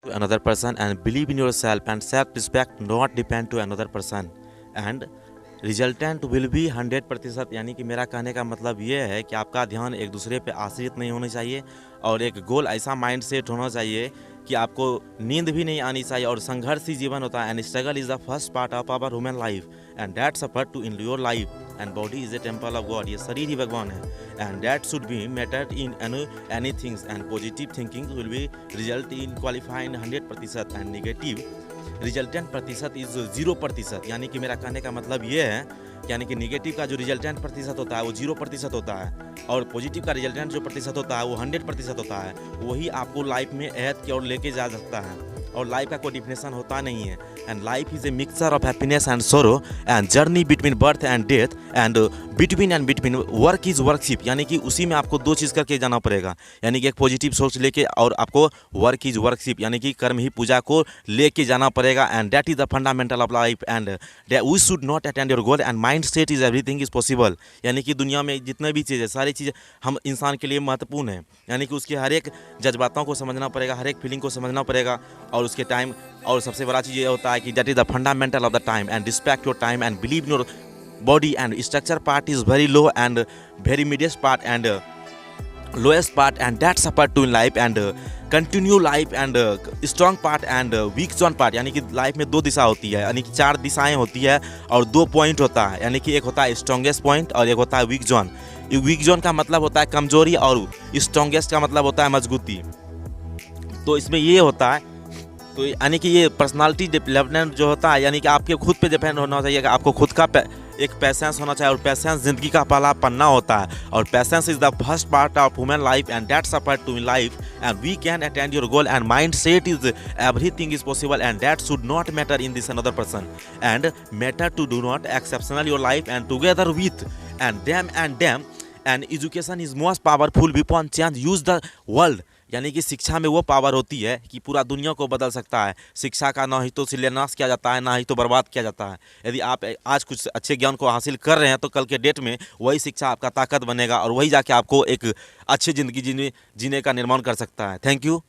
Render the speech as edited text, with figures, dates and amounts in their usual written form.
to another person and believe in yourself and self-respect not depend to another person and resultant will be 100%। यानी कि मेरा कहने का मतलब ये है कि आपका ध्यान एक दूसरे पे आश्रित नहीं होना चाहिए और एक गोल ऐसा माइंड सेट होना चाहिए कि आपको नींद भी नहीं आनी चाहिए और संघर्ष ही जीवन होता है। And struggle is the first part of our human life and that suffer to in your life and body is a temple of God. ये शरीर ही भगवान है and that should be matter in any things and positive thinking will be result in qualifying 100% and negative resultant प्रतिशत is 0%। यानी कि मेरा कहने का मतलब ये है यानी कि निगेटिव का जो रिजल्टेंट प्रतिशत होता है वो 0% होता है और पॉजिटिव का रिजल्टेंट जो प्रतिशत होता है वो 100% होता है। वही आपको लाइफ में एहत की ओर लेके जा सकता है और लाइफ का कोई डिफिनेशन होता नहीं है। And life is a mixture of happiness and sorrow and journey between birth and death and between work is worship. यानी कि उसी में आपको दो चीज़ करके जाना पड़ेगा। यानी कि एक पॉजिटिव सोच लेके और आपको वर्क इज़ वर्कशिप यानी कि कर्म ही पूजा को लेके जाना पड़ेगा। And that is the fundamental of life and we should not attend your goal and mind set is everything is possible. यानी कि दुनिया में जितने भी चीज़ें सारी चीज़ें हम इंसान के लिए महत्वपूर्ण है। यानी कि उसकी हर एक जज्बातों को समझना पड़ेगा, हर एक फीलिंग को समझना पड़ेगा और उसके टाइम और सबसे बड़ा चीज़ ये होता है कि that is the fundamental of the time and respect your time and believe in your body and structure part is very low and very medium part and lowest part and that's a part to in life and continue life and strong part and weak zone part। यानी कि life में दो दिशा होती है यानी कि चार दिशाएं होती है और दो पॉइंट होता है। यानी कि एक होता है स्ट्रॉन्गेस्ट पॉइंट और एक होता है वीक जोन। वीक जोन का मतलब होता है कमजोरी और स्ट्रॉन्गेस्ट का मतलब होता है मजबूती। तो इसमें ये होता है तो यानी कि ये पर्सनालिटी डेवलपमेंट जो होता है यानी कि आपके खुद पे डिपेंड होना चाहिए कि आपको खुद का एक पैसेंस होना चाहिए और पैसेंस जिंदगी का पहला पन्ना होता है और patience is the first part of human life and that's a part two in life and we can attend your goal and mind set is everything is possible and that should not matter in this another person and matter to do not exceptional your life and together with and them and education is most powerful weapon change use the world. यानी कि शिक्षा में वो power होती है कि पूरा दुनिया को बदल सकता है। शिक्षा का ना ही तो शिलान्यास किया जाता है ना ही तो बर्बाद किया जाता है। यदि आप आज कुछ अच्छे ज्ञान को हासिल कर रहे हैं तो कल के डेट में वही शिक्षा आपका ताकत बनेगा और वही जाके आपको एक अच्छी ज़िंदगी जीने का निर्माण कर सकता है। Thank you.